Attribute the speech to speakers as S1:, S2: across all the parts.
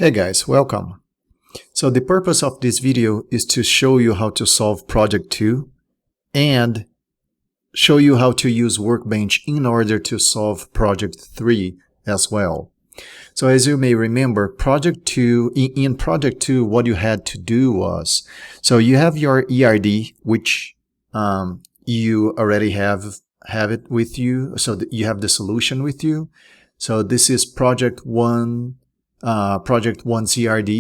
S1: Hey guys, welcome. So the purpose of this video is to show you how to solve project 2 and show you how to use Workbench in order to solve project 3 as well. So as you may remember, in project 2 what you had to do was, so you have your ERD, which you already have it with you, so that you have the solution with you. So this is project 1's ERD,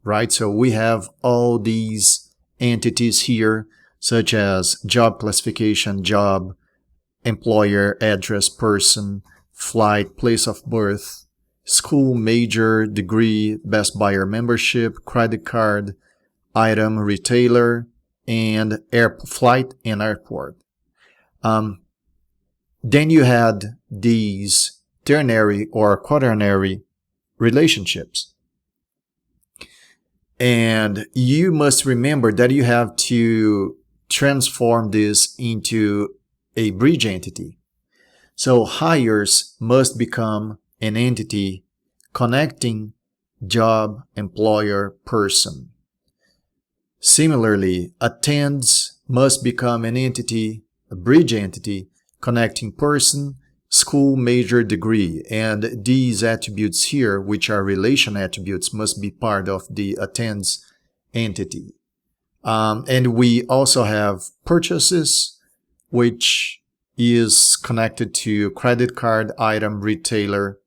S1: right? So we have all these entities here, such as job classification, job, employer, address, person, flight, place of birth, school, major, degree, best buyer membership, credit card, item, retailer, and flight and airport. Then you had these ternary or quaternary relationships. And you must remember that you have to transform this into a bridge entity. So hires must become an entity connecting job, employer, person. Similarly, attends must become an entity, a bridge entity, connecting person, school, major, degree, and these attributes here, which are relation attributes, must be part of the attends entity. And we also have purchases, which is connected to credit card, item, retailer.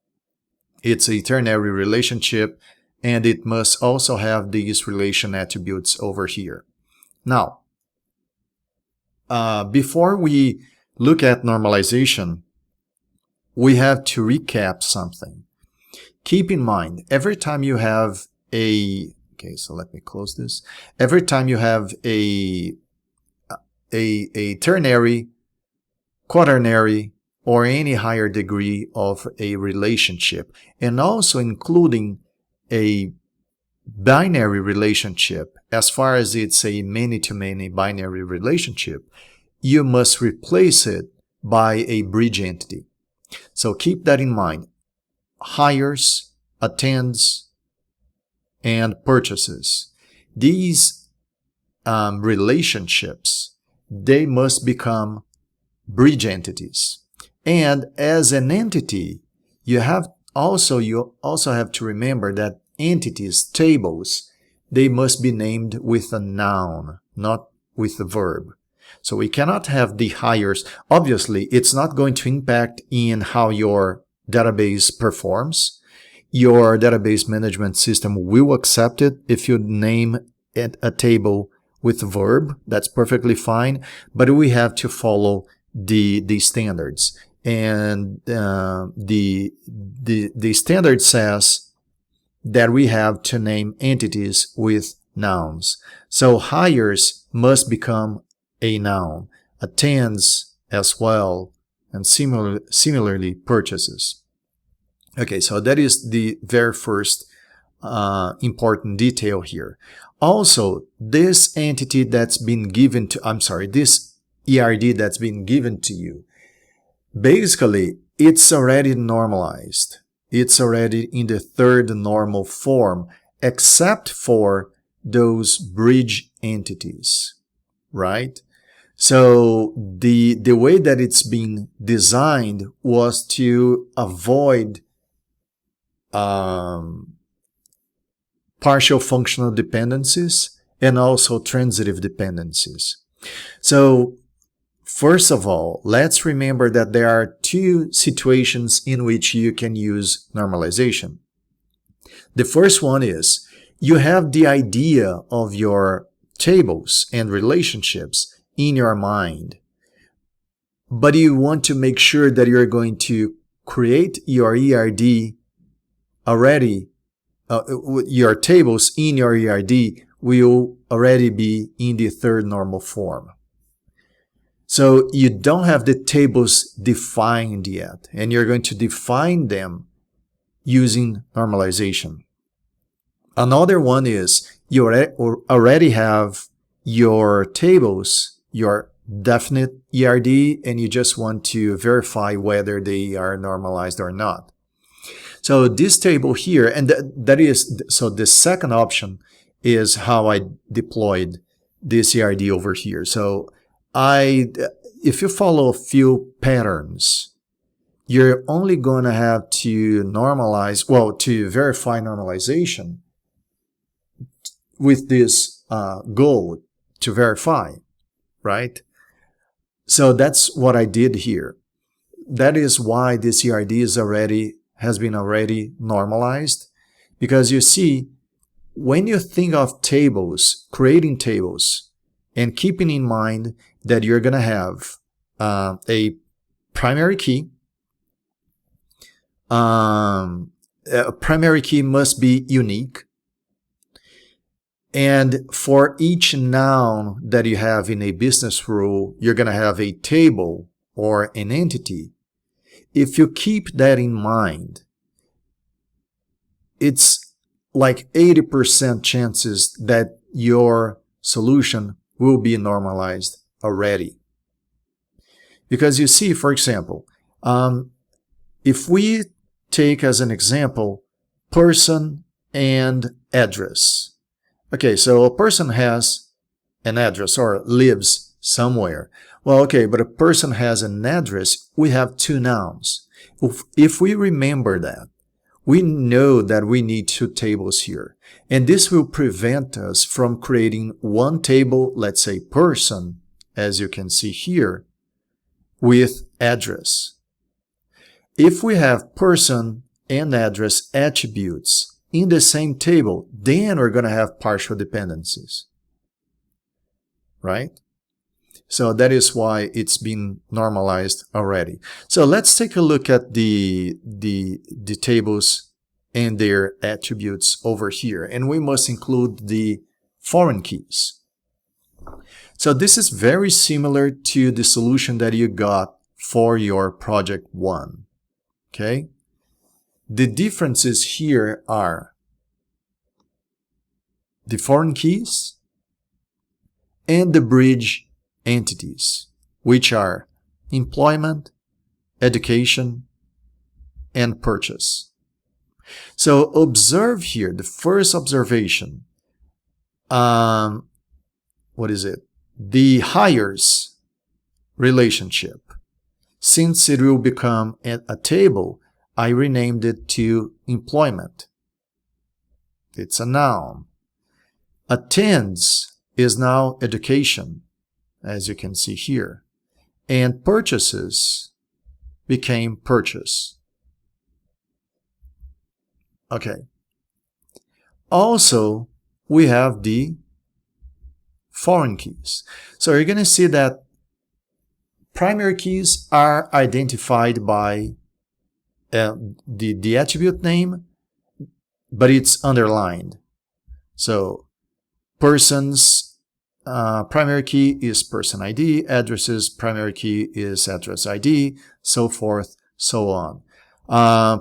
S1: It's a ternary relationship, and it must also have these relation attributes over here. Now, before we look at normalization, we have to recap something. Keep in mind, every time you have okay, so let me close this. Every time you have a ternary, quaternary, or any higher degree of a relationship, and also including a binary relationship, as far as it's a many-to-many binary relationship, you must replace it by a bridge entity. So keep that in mind. Hires, attends, and purchases. These relationships, they must become bridge entities. And as an entity, you also have to remember that entities, tables, they must be named with a noun, not with a verb. So we cannot have the hires. Obviously, it's not going to impact in how your database performs. Your database management system will accept it if you name a table with a verb. That's perfectly fine. But we have to follow the standards. And the standard says that we have to name entities with nouns. So hires must become a noun, attends as well, and similarly purchases. Okay, so that is the very first important detail here. Also, this entity that's been given to, this ERD that's been given to you, basically, it's already normalized. It's already in the third normal form, except for those bridge entities, right? So the way that it's been designed was to avoid partial functional dependencies and also transitive dependencies. So first of all, let's remember that there are two situations in which you can use normalization. The first one is you have the idea of your tables and relationships in your mind, but you want to make sure that you're going to create your ERD already, your tables in your ERD will already be in the third normal form. So you don't have the tables defined yet, and you're going to define them using normalization. Another one is you already have your tables, your definite ERD, and you just want to verify whether they are normalized or not. So this table here, and that is, so the second option is how I deployed this ERD over here. So if you follow a few patterns, you're only going to have to normalize, well, to verify normalization with this goal to verify, right? So that's what I did here. That is why this ERD has been already normalized, because you see, when you think of tables, creating tables, and keeping in mind that you're going to have a primary key, a primary key must be unique, and for each noun that you have in a business rule, you're going to have a table or an entity. If you keep that in mind, it's like 80% chances that your solution will be normalized already. Because you see, for example, if we take as an example person and address. Okay, so a person has an address or lives somewhere. Well, okay, but a person has an address. We have two nouns. If we remember that, we know that we need two tables here. And this will prevent us from creating one table, let's say person, as you can see here, with address. If we have person and address attributes in the same table, then we're going to have partial dependencies, right? So that is why it's been normalized already. So let's take a look at the tables and their attributes over here. And we must include the foreign keys. So this is very similar to the solution that you got for your project 1. Okay? The differences here are the foreign keys and the bridge entities, which are employment, education, and purchase. So observe here, the first observation. What is it? The hires relationship. Since it will become a table, I renamed it to employment. It's a noun. Attends is now education, as you can see here. And purchases became purchase. Okay. Also, we have the foreign keys. So you're going to see that primary keys are identified by the attribute name, but it's underlined. So person's primary key is person ID, addresses primary key is address ID, so forth, so on.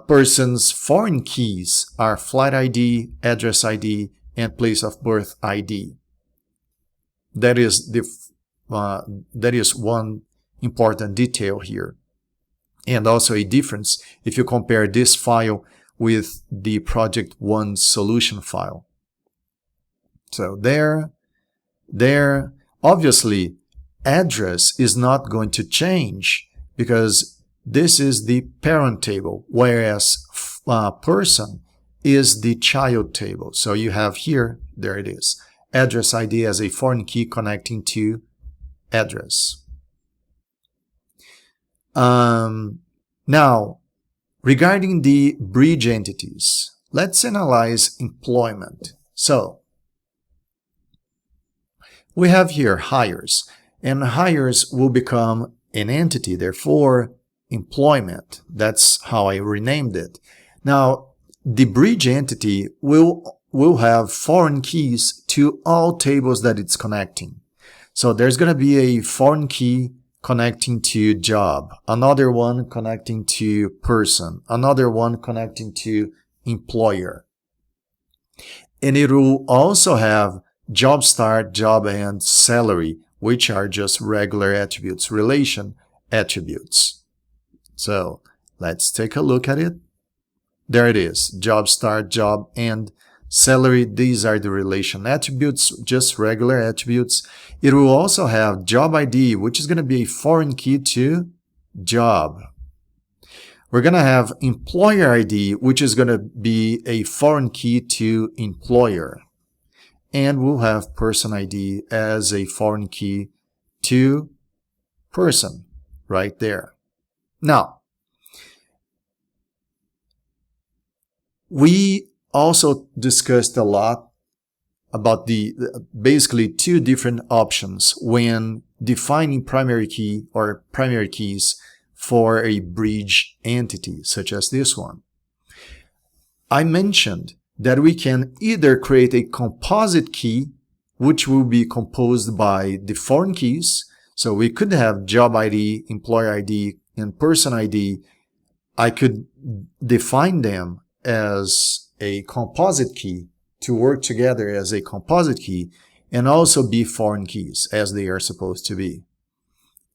S1: Person's foreign keys are flight ID, address ID, and place of birth ID. That is one important detail here. And also a difference if you compare this file with the project 1 solution file. So there, obviously, address is not going to change because this is the parent table, whereas person is the child table. So you have here, there it is, address ID as a foreign key connecting to address. Now, regarding the bridge entities, let's analyze employment. So, we have here hires, and hires will become an entity, therefore employment. That's how I renamed it. Now, the bridge entity will have foreign keys to all tables that it's connecting. So there's going to be a foreign key connecting to job, another one connecting to person, another one connecting to employer. And it will also have job start, job end, salary, which are just regular attributes, relation attributes. So let's take a look at it. There it is, job start, job end, salary. These are the relation attributes, just regular attributes. It will also have job ID, which is going to be a foreign key to job. We're going to have employer ID, which is going to be a foreign key to employer. And we'll have person ID as a foreign key to person right there. Now, we also discussed a lot about the basically two different options when defining primary key or primary keys for a bridge entity, such as this one. I mentioned that we can either create a composite key, which will be composed by the foreign keys. So we could have job ID, employer ID, and person ID. I could define them as a composite key to work together as a composite key and also be foreign keys as they are supposed to be.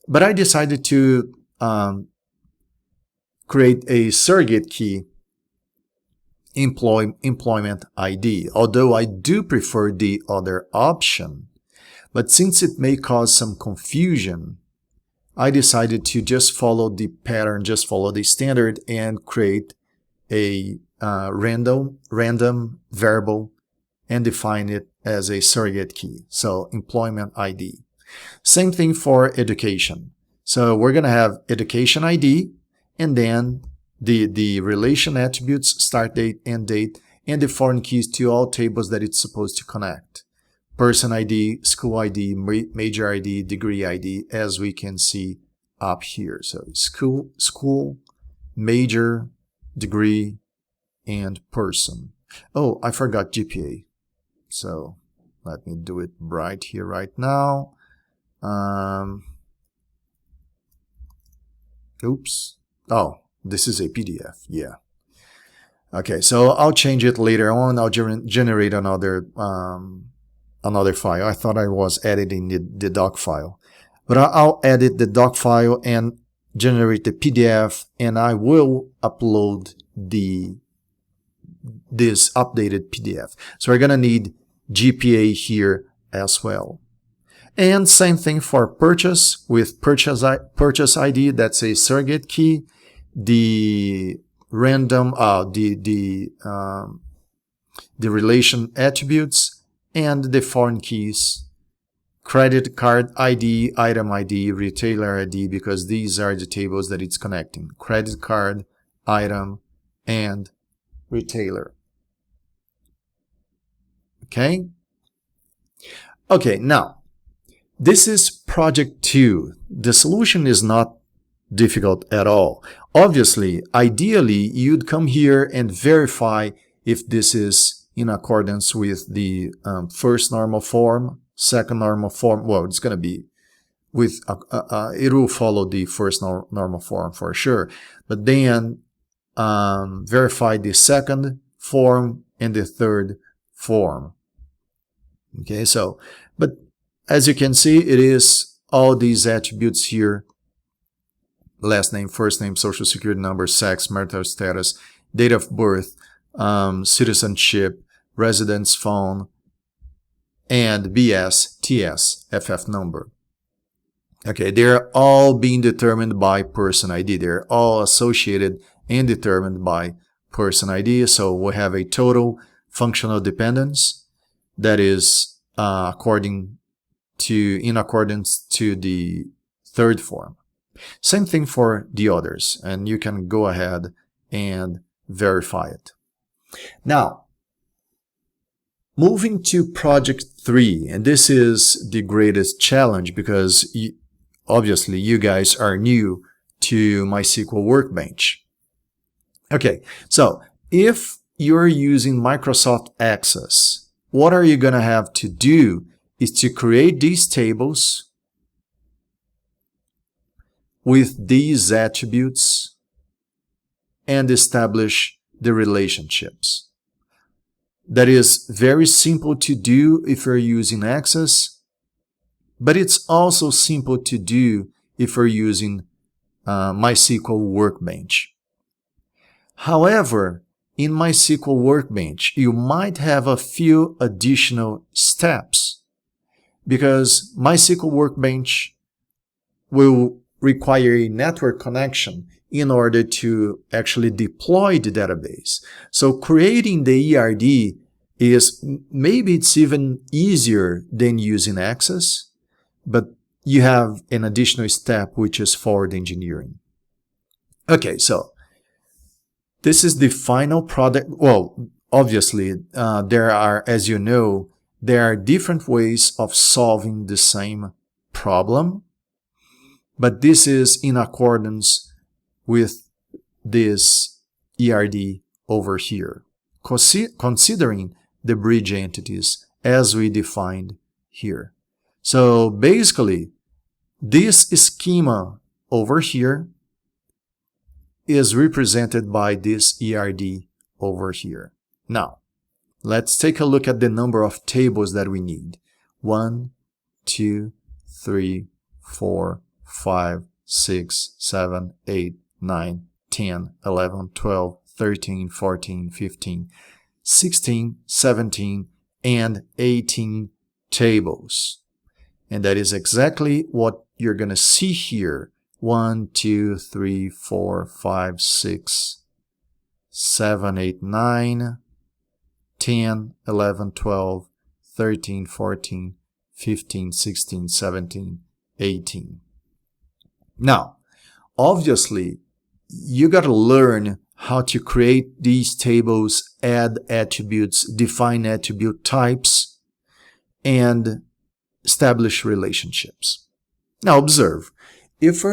S1: But I decided to create a surrogate key, employment ID, although I do prefer the other option. But since it may cause some confusion, I decided to just follow the pattern, just follow the standard and create a random variable and define it as a surrogate key. So employment ID. Same thing for education. So we're going to have education ID and then the relation attributes, start date, end date, and the foreign keys to all tables that it's supposed to connect. Person ID, school ID, major ID, degree ID, as we can see up here. So school, major, degree, and person. Oh, I forgot GPA. So let me do it right here, right now. Oops. Oh, this is a PDF. Yeah. Okay, so I'll change it later on. I'll generate another file. I thought I was editing the doc file, but I'll edit the doc file and generate the PDF, and I will upload this updated PDF. So we're gonna need GPA here as well. And same thing for purchase with purchase ID. That's a surrogate key. The random the relation attributes and the foreign keys, credit card ID, item ID, retailer ID, because these are the tables that it's connecting: credit card, item, and retailer. Okay. Now this is project 2. The solution is not difficult at all. Obviously, ideally, you'd come here and verify if this is in accordance with the first normal form, second normal form. Well, it's going to be with, it will follow the first normal form for sure. But then verify the second form and the third form. Okay, so, but as you can see, it is all these attributes here: last name, first name, social security number, sex, marital status, date of birth, citizenship, residence, phone, and BS, TS, FF number. Okay, they're all being determined by person ID. They're all associated and determined by person ID. So we have a total functional dependence that is in accordance to the third form. Same thing for the others, and you can go ahead and verify it. Now, moving to project 3, and this is the greatest challenge because obviously you guys are new to MySQL Workbench. Okay, so if you're using Microsoft Access, what are you going to have to do is to create these tables with these attributes and establish the relationships. That is very simple to do if you're using Access, but it's also simple to do if you're using MySQL Workbench. However, in MySQL Workbench, you might have a few additional steps because MySQL Workbench will require a network connection in order to actually deploy the database. So creating the ERD is, maybe it's even easier than using Access, but you have an additional step, which is forward engineering. Okay, so this is the final product. Well, obviously, there are, as you know, there are different ways of solving the same problem, but this is in accordance with this ERD over here, considering the bridge entities as we defined here. So basically, this schema over here is represented by this ERD over here. Now, let's take a look at the number of tables that we need. 1, 2, 3, 4, 5, 6, 7, 8, 9, 10, 11, 12, 13, 14, 15, 16, 17, and 18 tables. And that is exactly what you're going to see here. 1, 2, 3, 4, 5, 6, 7, 8, 9, 10, 11, 12, 13, 14, 15, 16, 17, 18. Now, obviously, you got to learn how to create these tables, add attributes, define attribute types, and establish relationships. Now, observe. If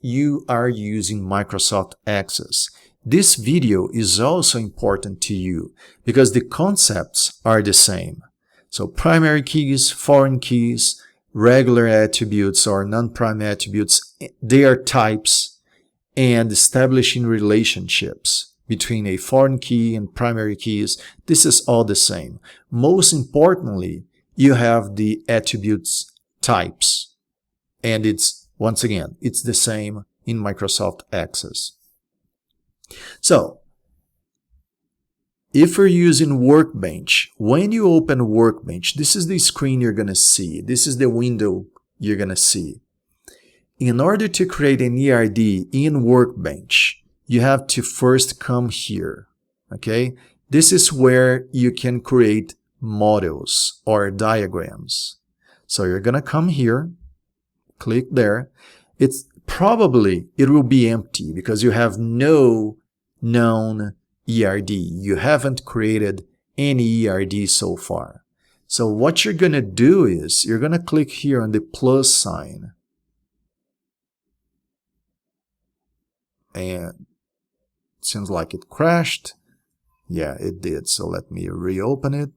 S1: you are using Microsoft Access, this video is also important to you because the concepts are the same. So primary keys, foreign keys, regular attributes or non-prime attributes, they are types, and establishing relationships between a foreign key and primary keys, this is all the same. Most importantly, you have the attributes types, and it's, once again, it's the same in Microsoft Access. So, if you're using Workbench, when you open Workbench, this is the screen you're going to see. This is the window you're going to see. In order to create an ERD in Workbench, you have to first come here, okay? This is where you can create models or diagrams. So you're going to come here, click there. It will be empty because you have no known ERD. You haven't created any ERD so far. So what you're going to do is you're going to click here on the plus sign. And it seems like it crashed. Yeah, it did. So let me reopen it.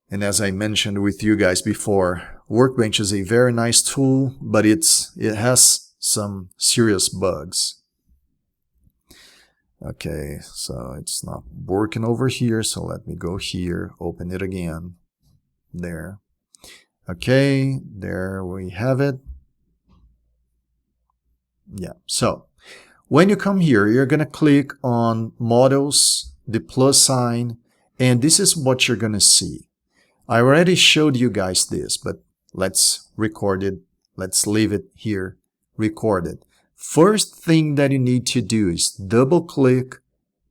S1: And as I mentioned with you guys before, Workbench is a very nice tool, but it has some serious bugs. Okay, so it's not working over here, so let me go here, open it again. There. Okay, there we have it. Yeah, so when you come here, you're going to click on Models, the plus sign, and this is what you're going to see. I already showed you guys this, but let's record it. Let's leave it here, record it. First thing that you need to do is double click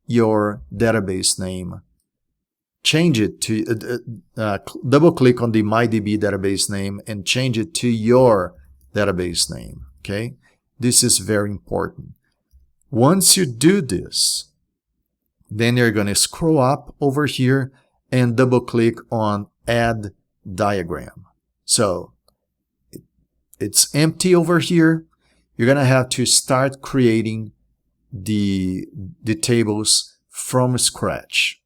S1: your database name. Change it to, double click on the MyDB database name and change it to your database name, okay? This is very important. Once you do this, then you're going to scroll up over here and double click on Add Diagram. So it's empty over here. You're going to have to start creating the tables from scratch.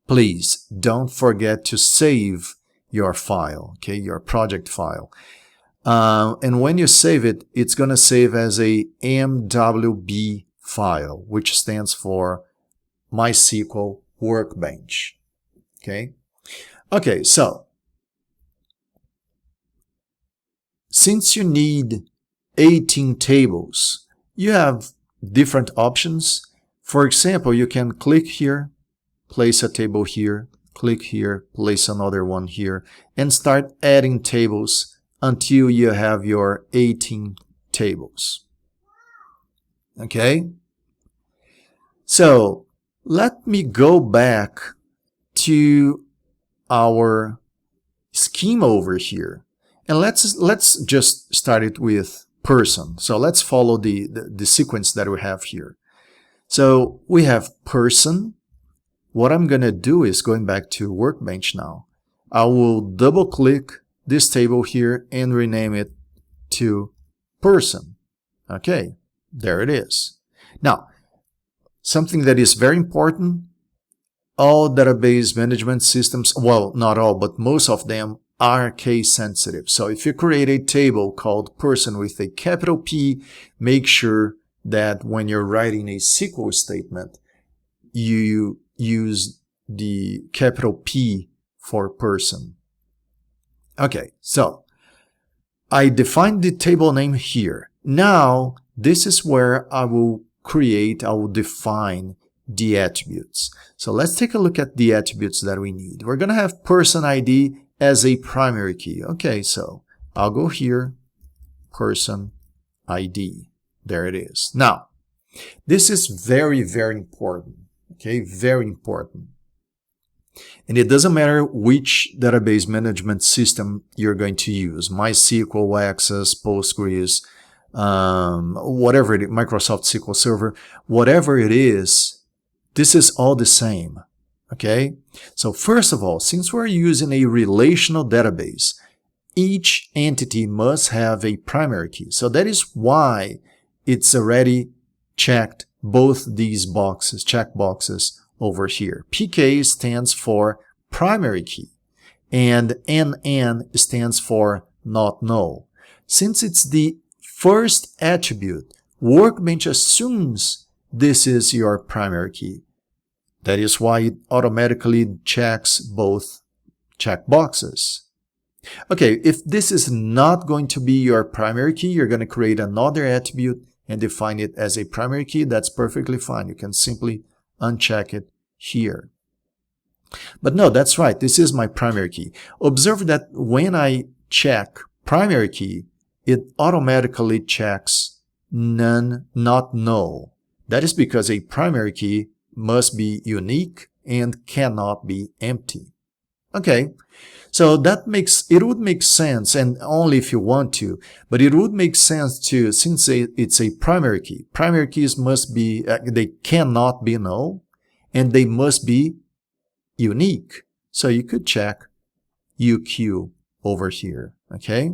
S1: Please don't forget to save your file, okay, your project file. And when you save it, it's going to save as a MWB file, which stands for MySQL Workbench. Okay? Okay, so since you need 18 tables, you have different options. For example, you can click here, place a table here, click here, place another one here, and start adding tables until you have your 18 tables. Okay? So let me go back to our schema over here, and let's just start it with person. So let's follow the sequence that we have here. So we have person. What I'm going to do is, going back to Workbench now, I will double click this table here and rename it to person. Okay, there it is. Now, something that is very important, all database management systems, well, not all, but most of them are case sensitive. So if you create a table called person with a capital P, make sure that when you're writing a SQL statement, you use the capital P for person. Okay, so I defined the table name here. Now, this is where I will define the attributes. So let's take a look at the attributes that we need. We're going to have person ID as a primary key. Okay, so I'll go here, person ID. There it is. Now, this is very, very important. Okay, very important. And it doesn't matter which database management system you're going to use, MySQL, Access, Postgres, whatever it is, Microsoft SQL Server, whatever it is, this is all the same. Okay, so first of all, since we're using a relational database, each entity must have a primary key. So that is why it's already checked both these boxes, check boxes over here. PK stands for primary key, and NN stands for not null. Since it's the first attribute, Workbench assumes this is your primary key. That is why it automatically checks both check boxes. Okay, if this is not going to be your primary key, you're going to create another attribute and define it as a primary key. That's perfectly fine. You can simply uncheck it here. But no, that's right. This is my primary key. Observe that when I check primary key, it automatically checks none, not null. That is because a primary key must be unique and cannot be empty. Okay, so it would make sense, and only if you want to, but it would make sense to, since it's a primary key. Primary keys must be, they cannot be null, and they must be unique. So you could check UQ over here. Okay,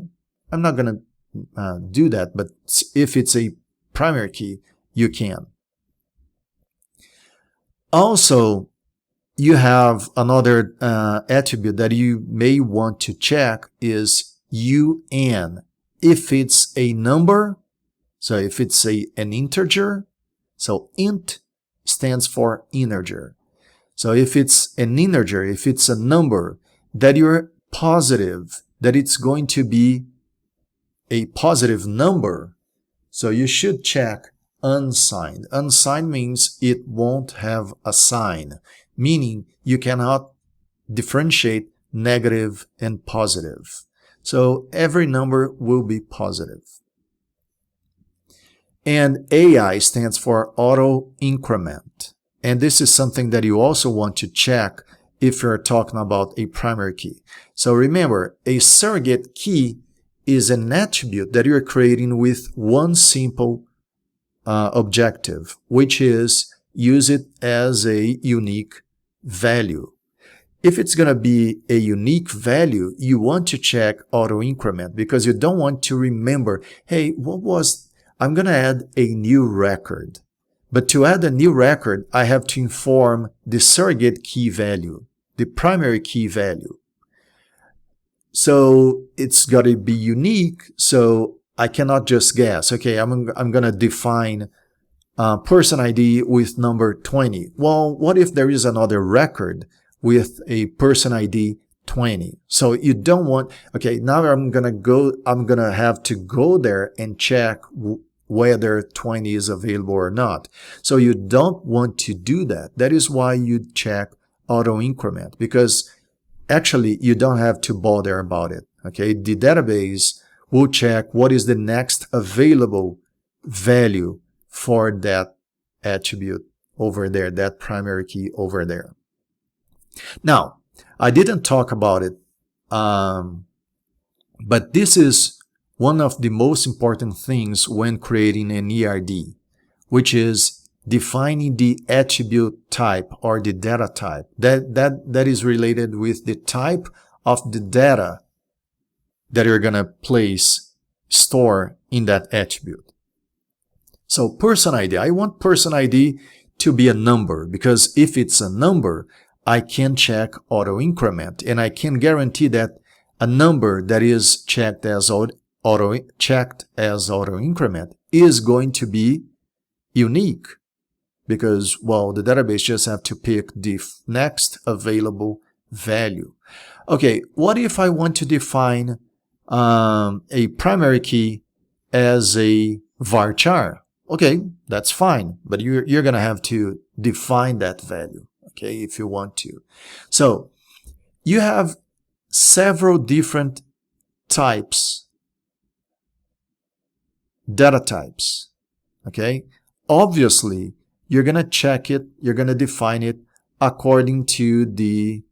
S1: I'm not going to do that, but if it's a primary key, you can. Also, you have another attribute that you may want to check is UN. If it's a number, so if it's an integer, so int stands for integer. So if it's an integer, if it's a number, that you're positive that it's going to be a positive number, so you should check unsigned. Unsigned means it won't have a sign, meaning you cannot differentiate negative and positive. So every number will be positive. And AI stands for auto increment. And this is something that you also want to check if you're talking about a primary key. So remember, a surrogate key is an attribute that you're creating with one simple objective, which is use it as a unique value. If it's going to be a unique value, you want to check auto increment because you don't want to remember, hey, I'm going to add a new record. But to add a new record, I have to inform the surrogate key value, the primary key value. So it's got to be unique, so I cannot just guess. Okay, I'm going to define person ID with number 20. Well, what if there is another record with a person ID 20? So you don't want, okay, now I'm going to have to go there and check whether 20 is available or not. So you don't want to do that. That is why you check auto increment, because actually you don't have to bother about it. Okay, the database will check what is the next available value for that attribute over there, that primary key over there. Now, I didn't talk about it, but this is one of the most important things when creating an ERD, which is defining the attribute type or the data type. That is related with the type of the data that you're going to store in that attribute. So person ID, I want person ID to be a number, because if it's a number, I can check auto increment, and I can guarantee that a number that is checked as auto increment is going to be unique, because, well, the database just have to pick the next available value. Okay, what if I want to define a primary key as a varchar? Okay, that's fine, but you're going to have to define that value, okay, if you want to. So you have several different types, data types, okay? Obviously, you're going to check it, you're going to define it according to the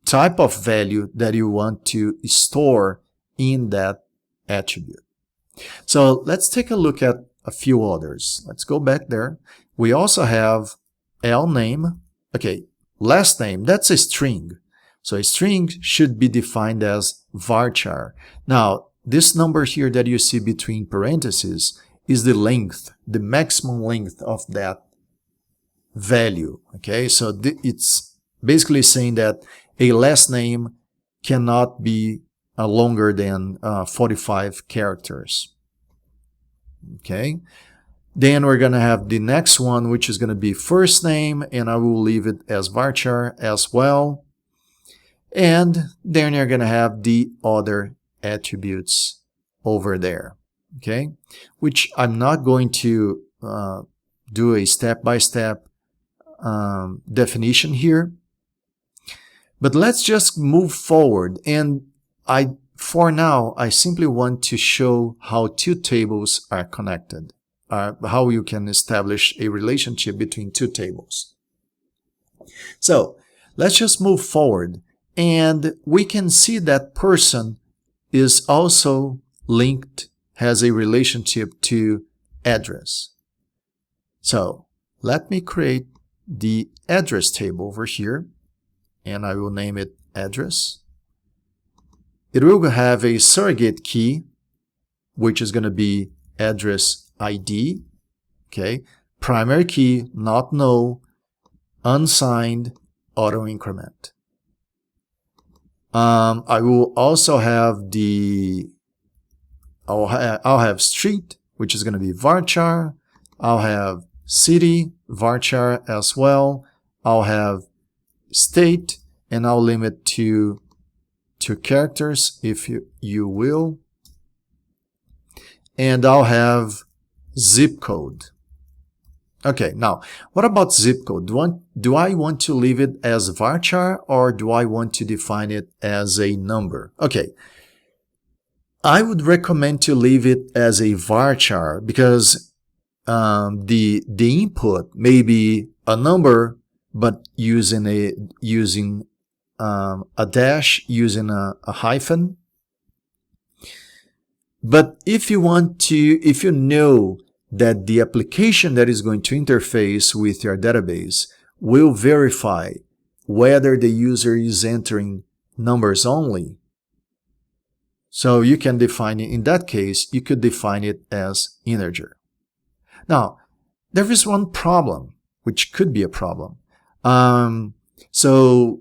S1: type of value that you want to store in that attribute. So let's take a look at a few others. Let's go back there. We also have name. Okay, last name, that's a string. So a string should be defined as varchar. Now, this number here that you see between parentheses is the length, the maximum length of that value. Okay, so it's basically saying that a last name cannot be longer than 45 characters. Okay, then we're going to have the next one, which is going to be first name, and I will leave it as varchar as well. And then you're going to have the other attributes over there, okay, which I'm not going to do a step-by-step definition here. But let's just move forward, and for now, I simply want to show how two tables are connected, how you can establish a relationship between two tables. So let's just move forward, and we can see that person is also linked, has a relationship to address. So let me create the address table over here, and I will name it address. It will have a surrogate key, which is going to be address ID, okay, primary key, not null, unsigned, auto increment. I will also have I'll have street, which is going to be varchar. I'll have city, varchar as well. I'll have state, and I'll limit to 2 characters, if you will. And I'll have zip code. Okay, now, what about zip code? Do I want to leave it as varchar, or do I want to define it as a number? Okay, I would recommend to leave it as a varchar, because the input may be a number, but using a dash, using a hyphen. But if you know that the application that is going to interface with your database will verify whether the user is entering numbers only, so you can define it, in that case, you could define it as integer. Now, there is one problem, which could be a problem. So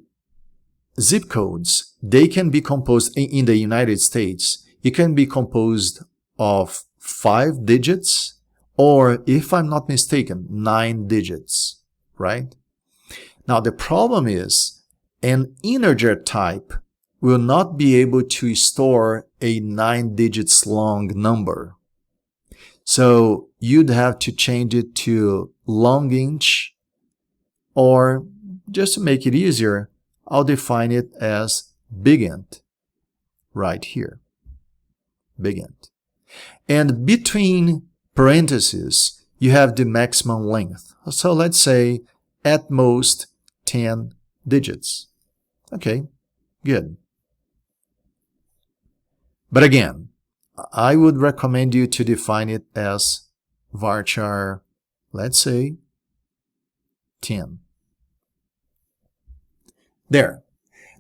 S1: zip codes, they can be composed in the United States. It can be composed of 5 digits, or, if I'm not mistaken, 9 digits, right? Now, the problem is an integer type will not be able to store a 9 digits long number. So you'd have to change it to long int, or just to make it easier, I'll define it as big int right here. Big int. And between parentheses, you have the maximum length. So let's say at most 10 digits. Okay, good. But again, I would recommend you to define it as varchar, let's say, 10. There.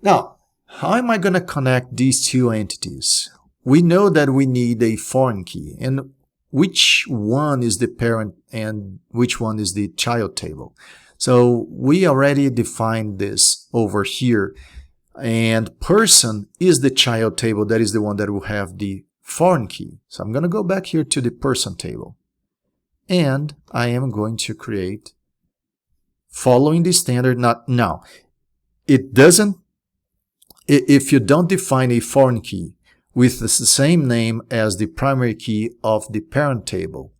S1: Now, how am I going to connect these two entities? We know that we need a foreign key, and which one is the parent and which one is the child table. So we already defined this over here, and person is the child table. That is the one that will have the foreign key. So I'm going to go back here to the person table, and I am going to create following the standard. Now, it doesn't, if you don't define a foreign key with the same name as the primary key of the parent table,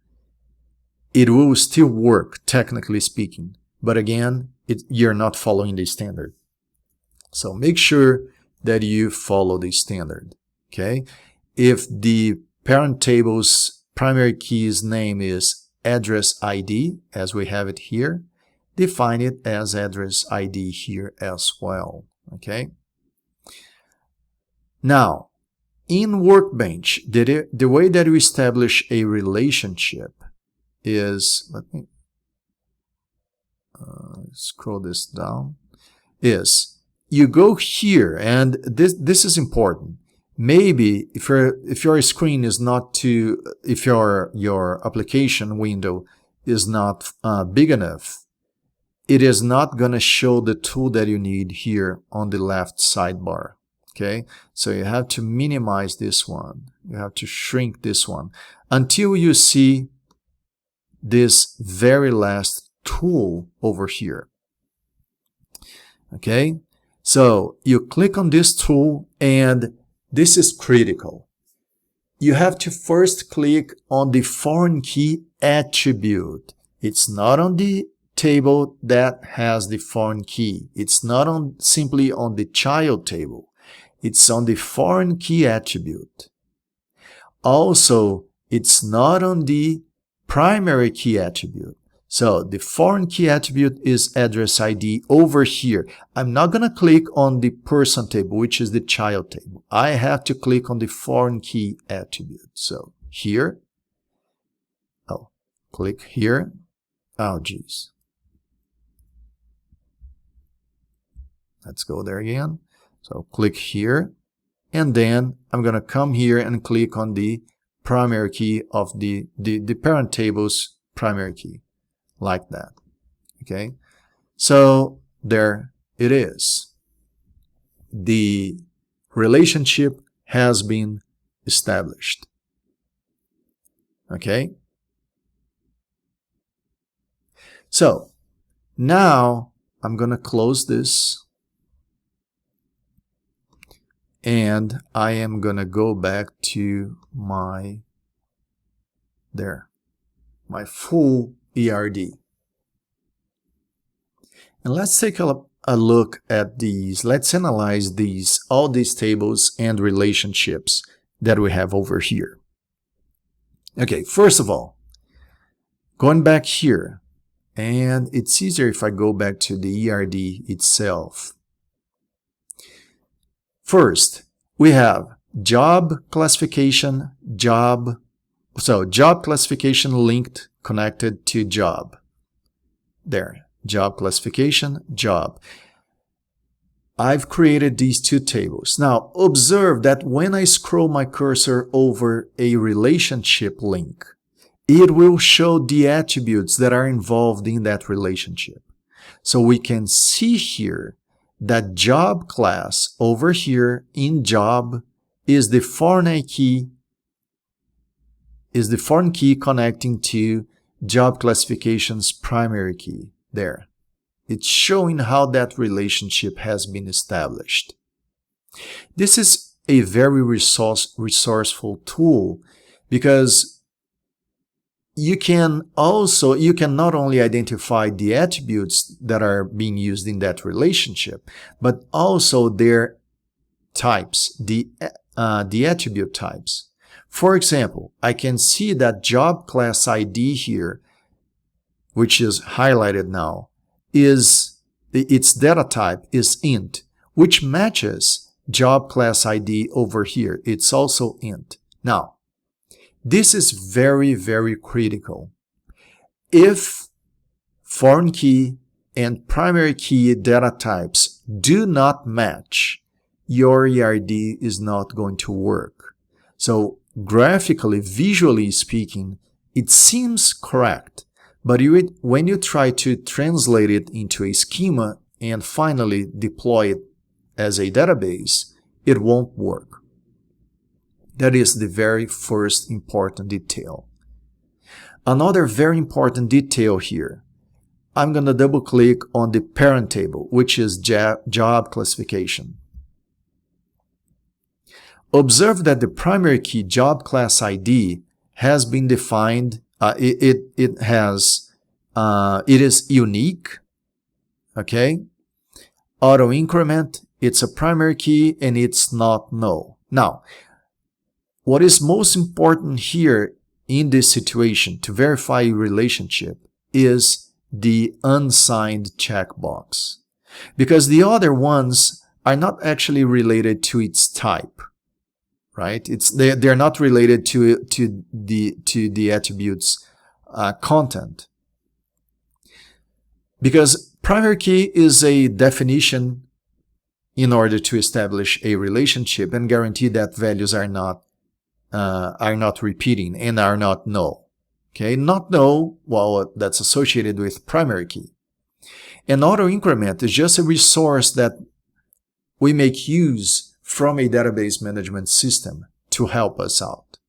S1: it will still work, technically speaking. But again, you're not following the standard. So make sure that you follow the standard, okay? If the parent table's primary key's name is address ID, as we have it here, define it as address ID here as well, okay? Now, in Workbench, the way that we establish a relationship is, let me scroll this down, is you go here, and this is important. Maybe if your screen is not too, if your application window is not big enough, it is not going to show the tool that you need here on the left sidebar. Okay, so you have to minimize this one. You have to shrink this one until you see this very last tool over here. Okay, so you click on this tool, and this is critical. You have to first click on the foreign key attribute. It's not on the table that has the foreign key. It's not simply on the child table. It's on the foreign key attribute. Also, it's not on the primary key attribute. So the foreign key attribute is address ID over here. I'm not going to click on the person table, which is the child table. I have to click on the foreign key attribute. So here, click here. Oh, geez. Let's go there again. So click here, and then I'm going to come here and click on the primary key of the parent table's primary key, like that. Okay, so there it is. The relationship has been established. Okay, so now I'm going to close this. And I am going to go back to my full ERD. And let's take a look at these. Let's analyze all these tables and relationships that we have over here. Okay, first of all, going back here, and it's easier if I go back to the ERD itself. First, we have job classification, job classification linked, connected to job. There, job classification, job. I've created these two tables. Now, observe that when I scroll my cursor over a relationship link, it will show the attributes that are involved in that relationship. So we can see here that job class over here in job is the foreign key connecting to job classification's primary key. There, it's showing how that relationship has been established. This is a very resourceful tool, because you can not only identify the attributes that are being used in that relationship, but also their types, the attribute types. For example, I can see that job class ID here, which is highlighted now, its data type is int, which matches job class ID over here. It's also int. Now, this is very, very critical. If foreign key and primary key data types do not match, your ERD is not going to work. So graphically, visually speaking, it seems correct, but when you try to translate it into a schema and finally deploy it as a database, it won't work. That is the very first important detail. Another very important detail here, I'm going to double click on the parent table, which is job classification. Observe that the primary key job class ID has been defined. It is unique. Okay. Auto increment, it's a primary key and it's not null. Now, what is most important here in this situation to verify a relationship is the unsigned checkbox, because the other ones are not actually related to its type, right? They're not related to the attributes content, because primary key is a definition in order to establish a relationship and guarantee that values are not repeating and are not null. Okay, not null, well, that's associated with primary key. And auto increment is just a resource that we make use from a database management system to help us out.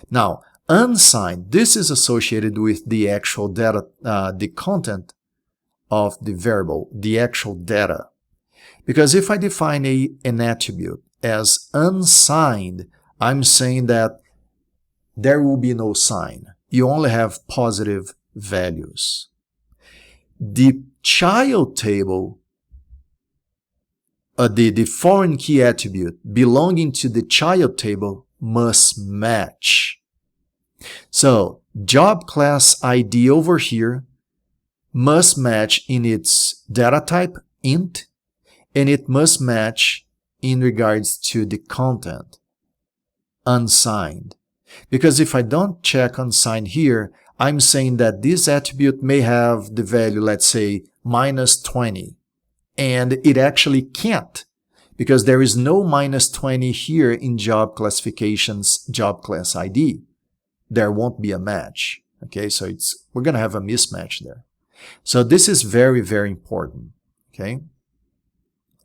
S1: Now, unsigned, this is associated with the actual data, the content of the variable, the actual data. Because if I define an attribute as unsigned, I'm saying that there will be no sign. You only have positive values. The child table, the foreign key attribute belonging to the child table must match. So job class ID over here must match in its data type, int, and it must match in regards to the content, unsigned. Because if I don't check unsigned here, I'm saying that this attribute may have the value, let's say, -20. And it actually can't, because there is no -20 here in job classification's job class ID. There won't be a match. Okay, so we're going to have a mismatch there. So this is very, very important. Okay,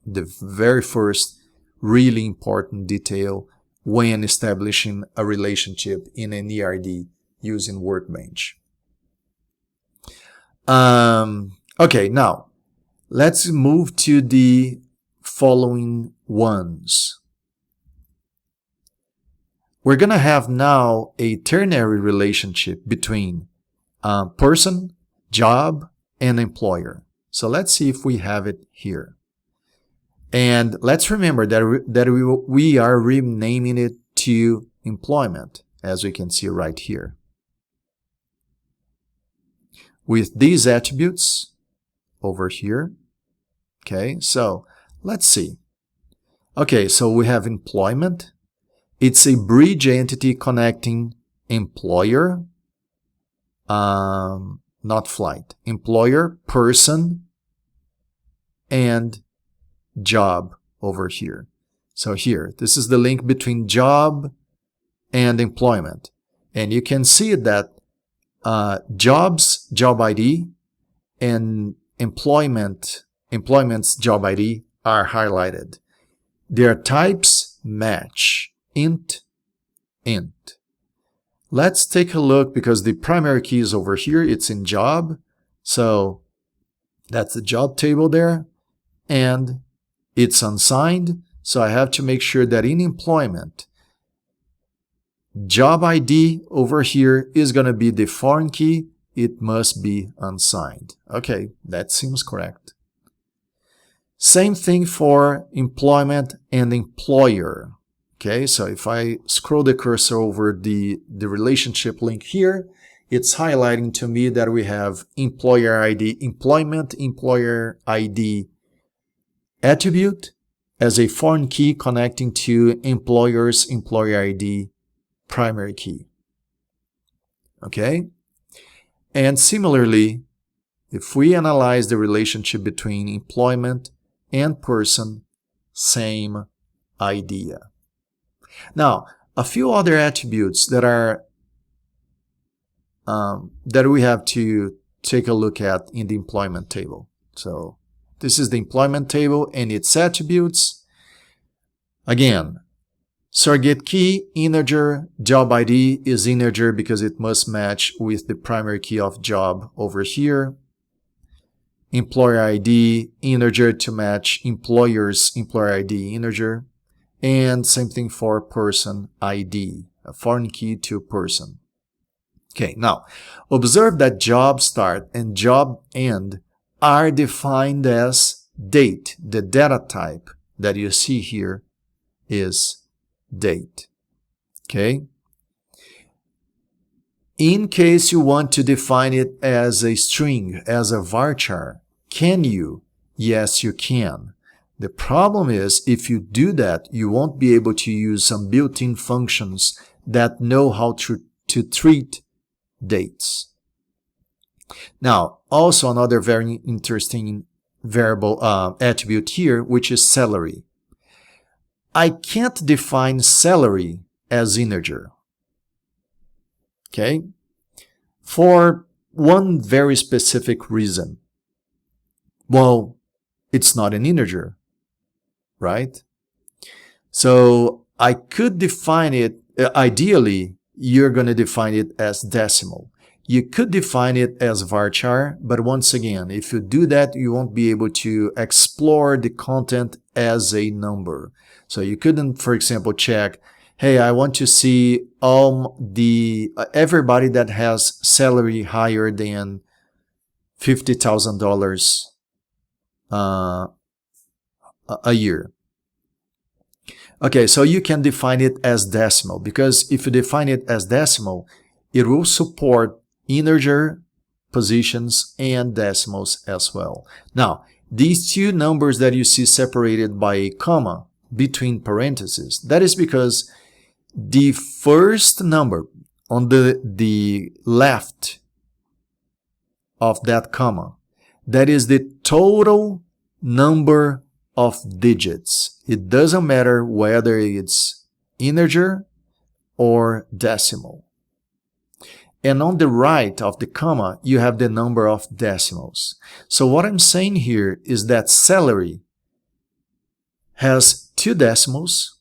S1: the very first really important detail when establishing a relationship in an ERD using Workbench. Okay, now let's move to the following ones. We're going to have now a ternary relationship between person, job, and employer. So let's see if we have it here. And let's remember that we are renaming it to employment, as we can see right here. With these attributes over here. Okay, so let's see. Okay, so we have employment. It's a bridge entity connecting employer, not flight, employer, person, and job over here. So here, this is the link between job and employment. And you can see that job's job ID and employment's job ID are highlighted. Their types match. Int. Let's take a look, because the primary key is over here. It's in job. So that's the job table there. And it's unsigned. So I have to make sure that in employment, Job ID over here is going to be the foreign key. It must be unsigned. Okay, that seems correct. Same thing for employment and employer. Okay, so if I scroll the cursor over the relationship link here, it's highlighting to me that we have employer ID, employment employer ID attribute as a foreign key connecting to employer's employer ID primary key. Okay? And similarly, if we analyze the relationship between employment and person, same idea. Now, a few other attributes that are that we have to take a look at in the employment table. So this is the employment table and its attributes. Again, surrogate key, integer, job ID is integer because it must match with the primary key of job over here. Employer ID, integer to match employer's employer ID, integer. And same thing for person ID, a foreign key to person. Okay, now observe that job start and job end are defined as date. The data type that you see here is date. Okay? In case you want to define it as a string, as a varchar, can you? Yes, you can. The problem is, if you do that, you won't be able to use some built-in functions that know how to treat dates. Now, also another very interesting variable attribute here, which is salary. I can't define salary as integer. Okay? For one very specific reason. Well, it's not an integer, right? So I could define it, ideally, you're going to define it as decimal. You could define it as varchar, but once again, if you do that, you won't be able to explore the content as a number. So you couldn't, for example, check, hey, I want to see all everybody that has salary higher than $50,000 a year. Okay, so you can define it as decimal, because if you define it as decimal, it will support integer positions and decimals as well. Now, these two numbers that you see separated by a comma between parentheses, that is because the first number on the left of that comma, that is the total number of digits. It doesn't matter whether it's integer or decimal. And on the right of the comma, you have the number of decimals. So what I'm saying here is that salary has 2 decimals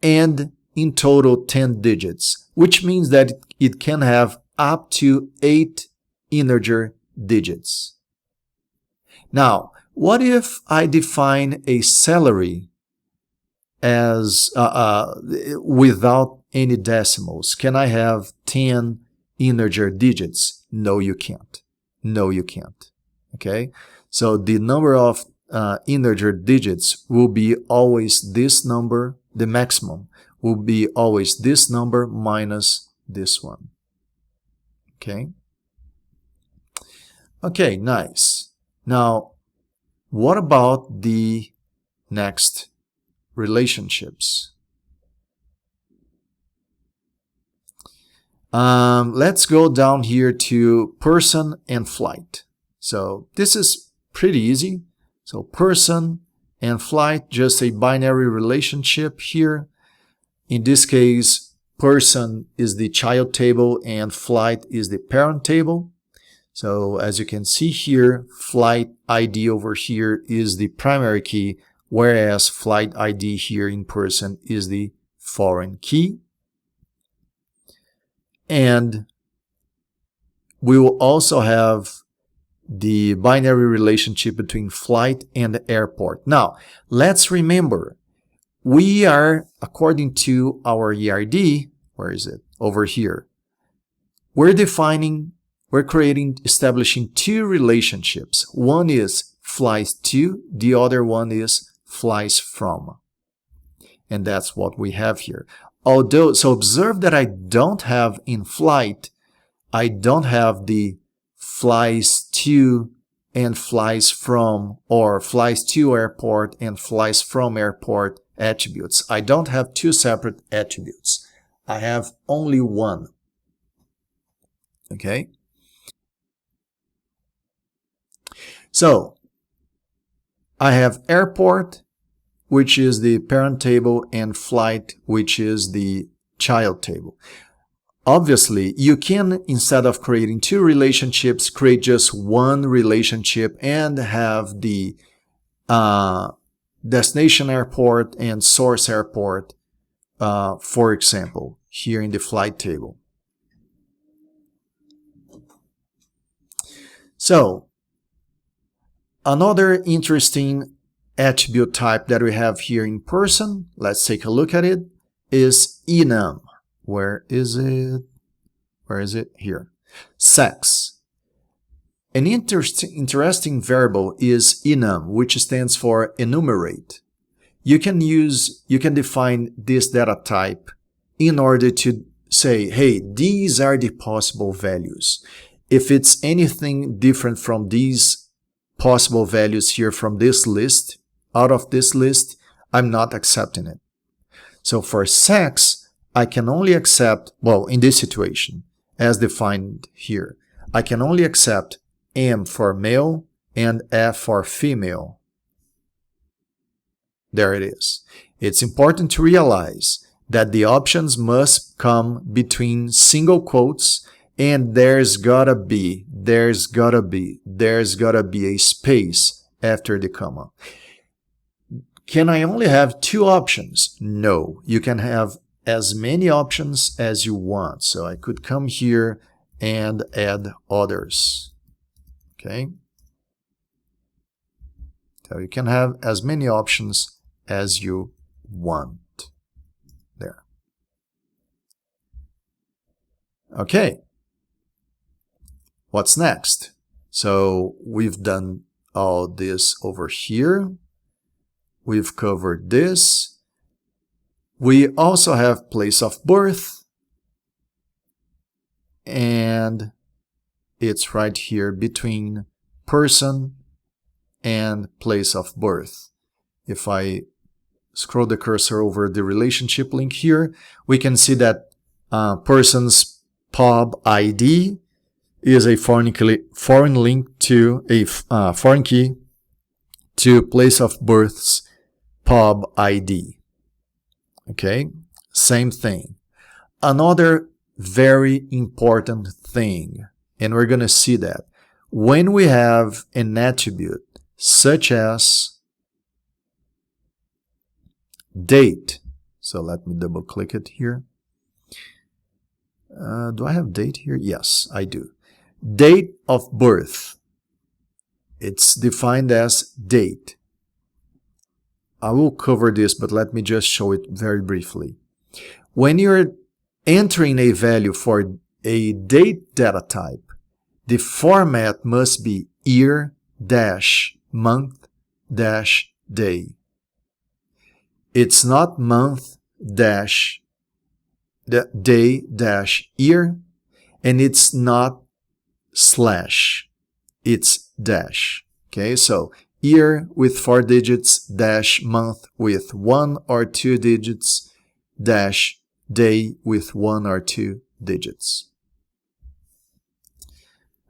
S1: and in total 10 digits, which means that it can have up to 8 integer digits. Now, what if I define a salary as without any decimals? Can I have 10 integer digits? No, you can't. No, you can't. Okay? So the number of integer digits will be always this number. The maximum will be always this number minus this one. Okay? Okay, nice. Now, what about the next relationships? Let's go down here to person and flight. So this is pretty easy. So person and flight, just a binary relationship here. In this case, person is the child table and flight is the parent table. So as you can see here, flight ID over here is the primary key, whereas flight ID here in person is the foreign key. And we will also have the binary relationship between flight and airport. Now, let's remember, we are, according to our ERD, where is it? Over here. We're establishing two relationships. One is flies to, the other one is flies from. And that's what we have here. So observe that I don't have in flight, I don't have the flies to and flies from, or flies to airport and flies from airport attributes. I don't have two separate attributes. I have only one. Okay? So, I have airport, which is the parent table, and flight, which is the child table. Obviously, you can, instead of creating two relationships, create just one relationship and have the destination airport and source airport, for example, here in the flight table. So, another interesting attribute type that we have here in person, let's take a look at it, is enum. Where is it? Where is it? Here. Sex. An interesting variable is enum, which stands for enumerate. You can define this data type in order to say, hey, these are the possible values. If it's anything different from these possible values here from this list, out of this list, I'm not accepting it. So for sex, I can only accept, well, in this situation, as defined here, I can only accept M for male and F for female. There it is. It's important to realize that the options must come between single quotes, and there's gotta be a space after the comma. Can I only have two options? No, you can have as many options as you want. So I could come here and add others. Okay. So you can have as many options as you want. There. Okay. What's next? So we've done all this over here. We've covered this. We also have place of birth, and it's right here between person and place of birth. If I scroll the cursor over the relationship link here, we can see that person's pub ID is a foreign link to a foreign key to place of birth's pub ID. Okay, same thing. Another very important thing, and we're going to see that when we have an attribute such as date. So let me double click it here. Do I have date here? Yes, I do. Date of birth. It's defined as date. I will cover this, but let me just show it very briefly. When you're entering a value for a date data type, the format must be year-month-day. It's not month-day-year, and it's not slash. It's dash. Okay, so year with 4 digits, dash month with 1 or 2 digits, dash day with 1 or 2 digits.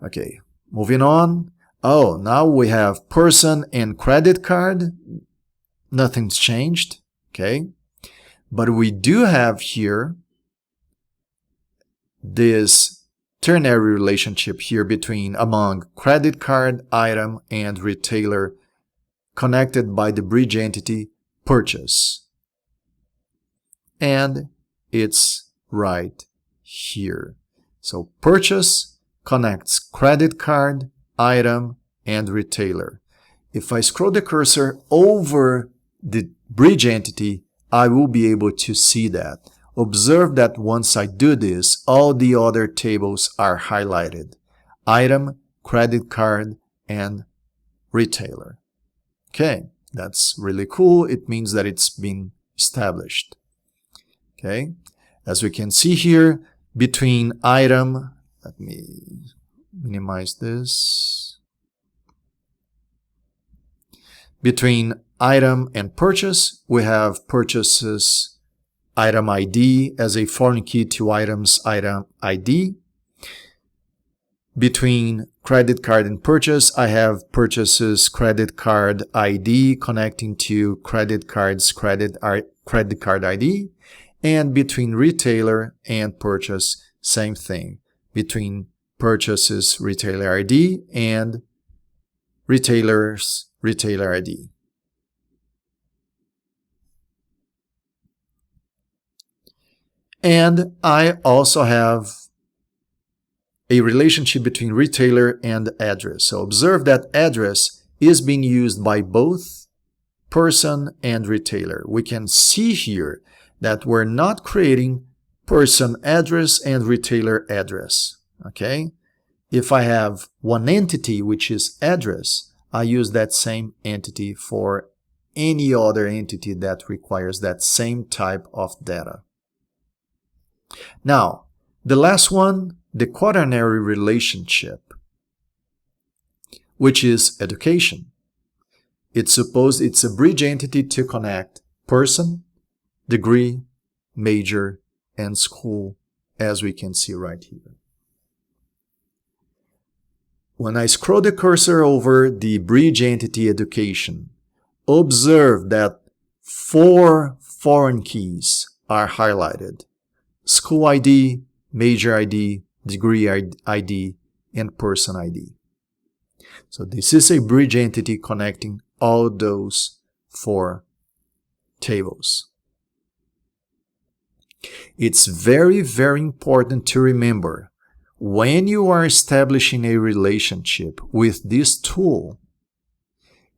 S1: Okay, moving on. Oh, now we have person and credit card. Nothing's changed, okay? But we do have here this ternary relationship here among credit card, item, and retailer connected by the bridge entity purchase. And it's right here. So purchase connects credit card, item, and retailer. If I scroll the cursor over the bridge entity, I will be able to see that. Observe that once I do this, all the other tables are highlighted. Item, credit card, and retailer. Okay, that's really cool. It means that it's been established. Okay, as we can see here, between item, let me minimize this. Between item and purchase, we have purchases item ID as a foreign key to items item ID. Between credit card and purchase, I have purchases credit card ID connecting to credit card's credit card ID. And between retailer and purchase, same thing. Between purchases retailer ID and retailers retailer ID. And I also have a relationship between retailer and address. So observe that address is being used by both person and retailer. We can see here that we're not creating person address and retailer address. Okay? If I have one entity, which is address, I use that same entity for any other entity that requires that same type of data. Now, the last one, the quaternary relationship, which is education. It's a bridge entity to connect person, degree, major, and school, as we can see right here. When I scroll the cursor over the bridge entity education, observe that 4 foreign keys are highlighted: school ID, major ID, degree ID, and person ID. So this is a bridge entity connecting all those 4 tables. It's very, very important to remember, when you are establishing a relationship with this tool,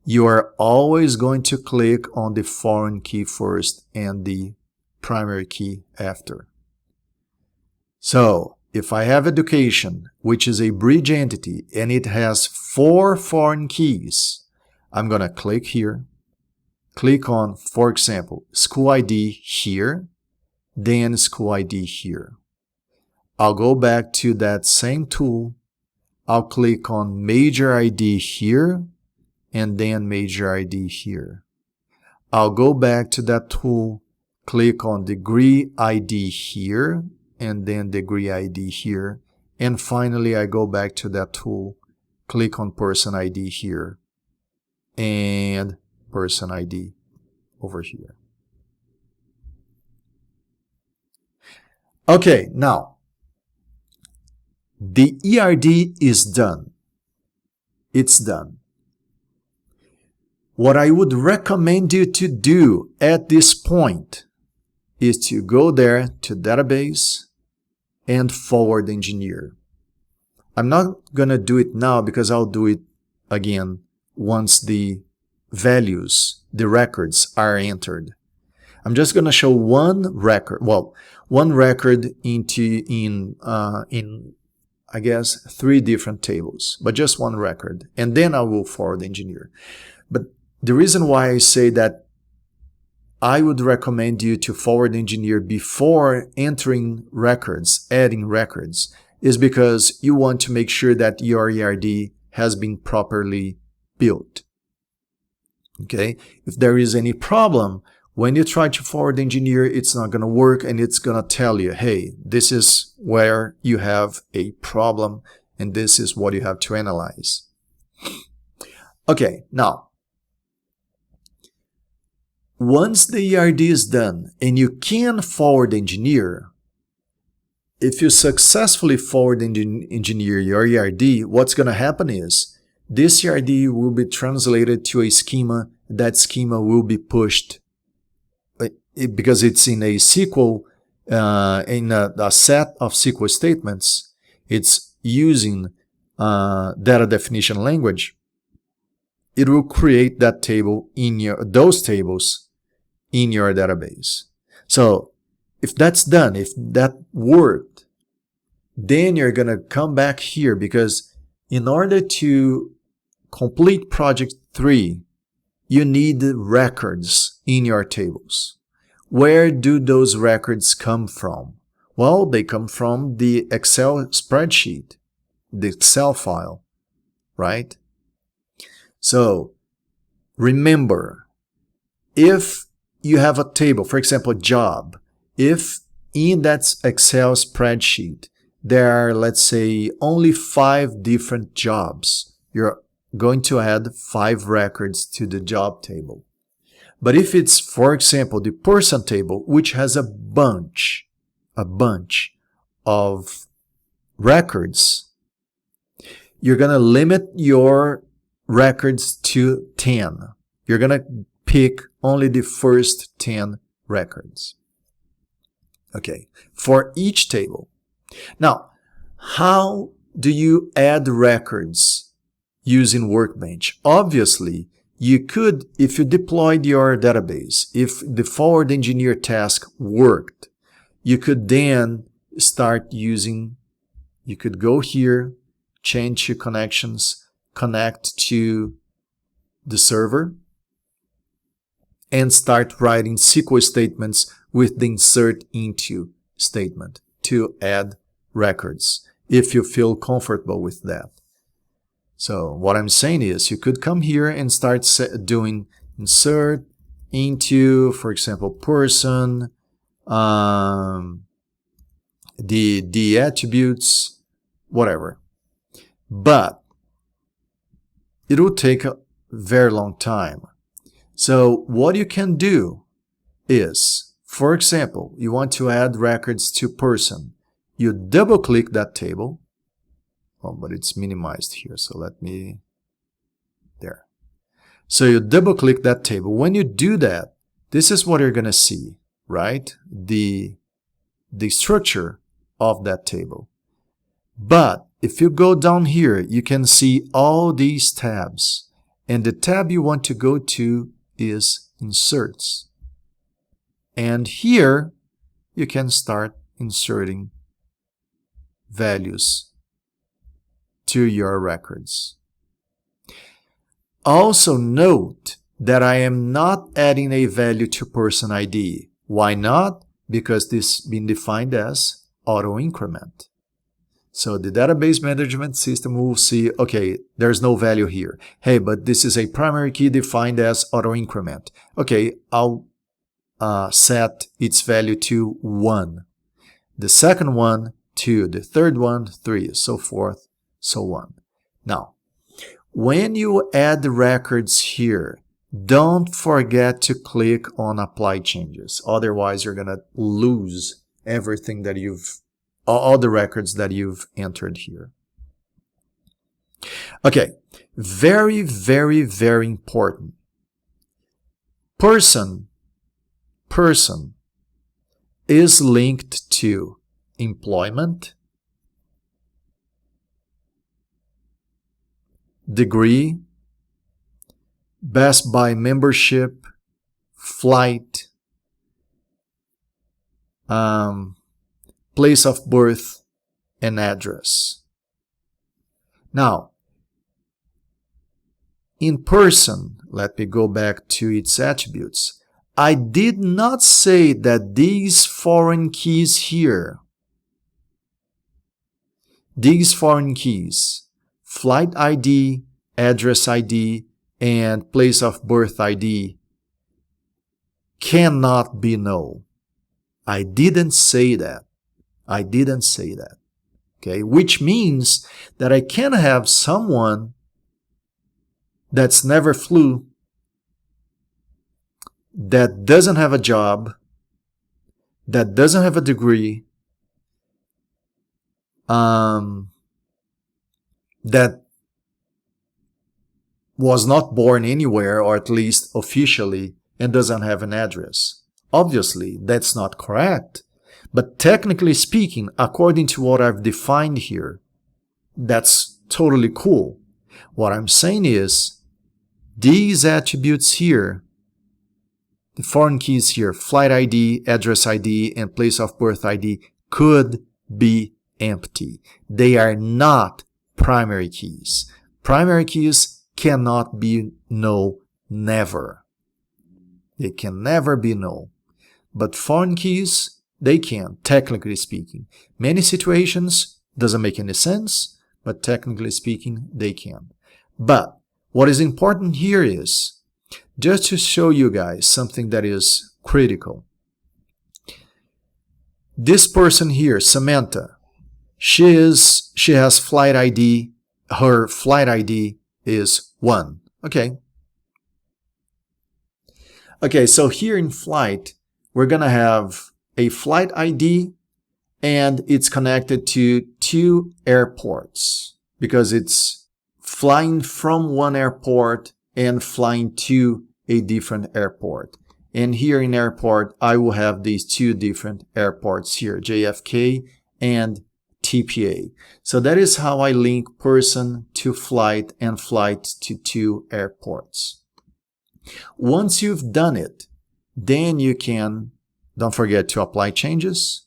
S1: you are always going to click on the foreign key first and the primary key after. So, if I have education, which is a bridge entity, and it has 4 foreign keys, I'm going to click here, click on, for example, school ID here, then school ID here. I'll go back to that same tool, I'll click on major ID here, and then major ID here. I'll go back to that tool, click on degree ID here, and then degree ID here. And finally, I go back to that tool, click on person ID here, and person ID over here. Okay, now, the ERD is done. It's done. What I would recommend you to do at this point is to go there to database and forward engineer. I'm not going to do it now because I'll do it again once the values, the records are entered. I'm just going to show one record, one record in I guess 3 different tables, but just one record, and then I will forward engineer. But the reason why I say that I would recommend you to forward engineer before entering records, adding records, is because you want to make sure that your ERD has been properly built. Okay? If there is any problem, when you try to forward engineer, it's not going to work, and it's going to tell you, hey, this is where you have a problem, and this is what you have to analyze. Okay, now, once the ERD is done and you can forward engineer, if you successfully forward engineer your ERD, what's going to happen is this ERD will be translated to a schema. That schema will be pushed because it's in a SQL, in a set of SQL statements. It's using data definition language. It will create that table in those tables in your database. So if that's done, if that worked, then you're going to come back here, because in order to complete project 3, you need records in your tables. Where do those records come from? Well, they come from the Excel spreadsheet, the Excel file, right? So remember, if you have a table, for example, job, if in that Excel spreadsheet there are, let's say, only 5 different jobs, you're going to add 5 records to the job table. But if it's, for example, the person table, which has a bunch of records, you're going to limit your records to 10. You're going to pick only the first 10 records. Okay, for each table. Now, how do you add records using Workbench? Obviously, you could, if you deployed your database, if the forward engineer task worked, you could then start using, you could go here, change your connections, connect to the server, and start writing SQL statements with the insert into statement to add records, if you feel comfortable with that. So what I'm saying is, you could come here and start doing insert into, for example, person, the attributes, whatever. But it will take a very long time. So what you can do is, for example, you want to add records to person. You double click that table. Oh, but it's minimized here, so let me, there. So you double click that table. When you do that, this is what you're going to see, right? The structure of that table. But if you go down here, you can see all these tabs. And the tab you want to go to is Inserts. And here you can start inserting values to your records. Also note that I am not adding a value to person ID. Why not? Because this has been defined as auto increment. So the database management system will see, okay, there's no value here. Hey, but this is a primary key defined as auto increment. Okay, I'll set its value to 1. The second one, 2. The third one, 3. So forth, so on. Now, when you add the records here, don't forget to click on Apply Changes. Otherwise, you're going to lose everything that all the records that you've entered here. Okay, very, very, very important. Person is linked to employment, degree, Best Buy membership, flight, place of birth, and address. Now, in person, let me go back to its attributes. I did not say that these foreign keys here, these foreign keys, flight ID, address ID, and place of birth ID, cannot be null. I didn't say that. I didn't say that. Okay, which means that I can have someone that's never flew, that doesn't have a job, that doesn't have a degree, that was not born anywhere, or at least officially, and doesn't have an address. Obviously, that's not correct. But technically speaking, according to what I've defined here, that's totally cool. What I'm saying is, these attributes here the foreign keys here, flight ID, address ID, and place of birth ID, could be empty. They are not primary keys. Primary keys cannot be null, never. They can never be null. But foreign keys, they can, technically speaking. Many situations, doesn't make any sense, but technically speaking, they can. But what is important here is, just to show you guys something that is critical. This person here, Samantha, she has flight ID. Her flight ID is 1. Okay. Okay, so here in flight, we're going to have a flight ID, and it's connected to 2 airports because it's flying from one airport and flying to a different airport. And here in airport, I will have these 2 different airports here, JFK and TPA. So that is how I link person to flight and flight to 2 airports. Once you've done it, then you can, don't forget to apply changes.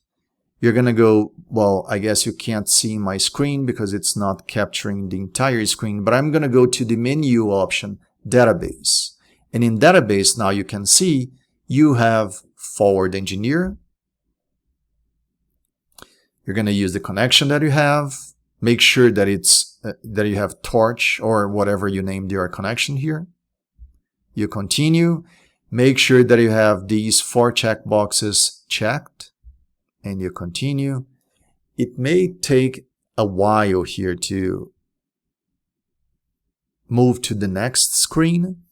S1: You're going to go, well, I guess you can't see my screen because it's not capturing the entire screen, but I'm going to go to the menu option, database. And in database, now you can see you have forward engineer. You're going to use the connection that you have. Make sure that it's that you have torch or whatever you named your connection here. You continue. Make sure that you have these 4 checkboxes checked, and you continue. It may take a while here to move to the next screen.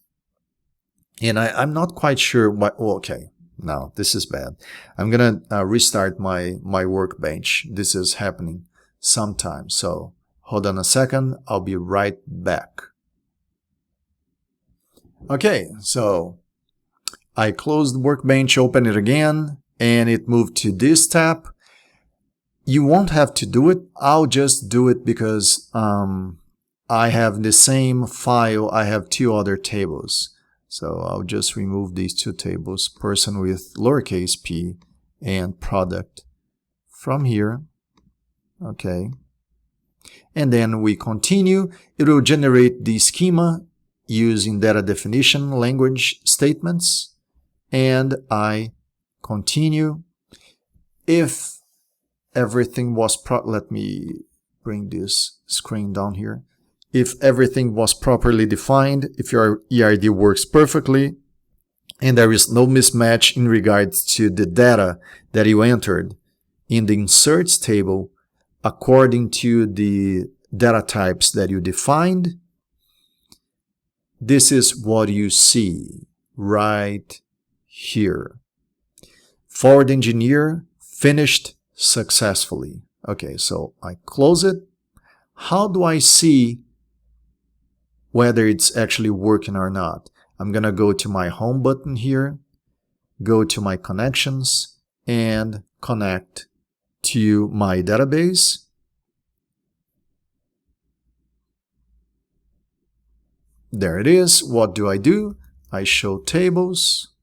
S1: And I'm not quite sure what, oh, okay, no, this is bad. I'm going to restart my Workbench. This is happening sometime. So hold on a second. I'll be right back. Okay, so I closed Workbench, open it again, and it moved to this tab. You won't have to do it. I'll just do it because I have the same file. I have 2 other tables. So I'll just remove these 2 tables, person with lowercase p and product from here. Okay. And then we continue. It will generate the schema using data definition language statements. And I continue. If everything was let me bring this screen down here. If everything was properly defined, if your ERD works perfectly, and there is no mismatch in regards to the data that you entered in the inserts table according to the data types that you defined, this is what you see right here. Forward engineer finished successfully. Okay, so I close it. How do I see whether it's actually working or not? I'm going to go to my home button here, go to my connections, and connect to my database. There it is. What do? I show tables.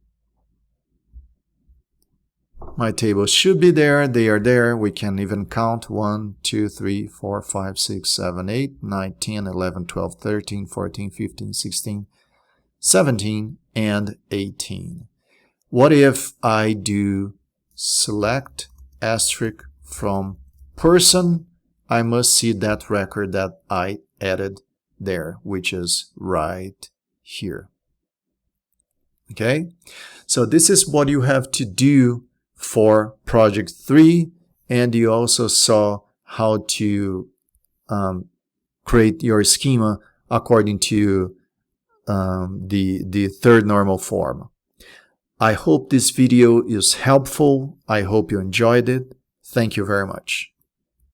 S1: My tables should be there. They are there. We can even count 1, 2, 3, 4, 5, 6, 7, 8, 9, 10, 11, 12, 13, 14, 15, 16, 17, and 18. What if I do select asterisk from person? I must see that record that I added there, which is right here. Okay, so this is what you have to do for project 3, and you also saw how to create your schema according to the 3rd normal form. I hope this video is helpful. I hope you enjoyed it. Thank you very much.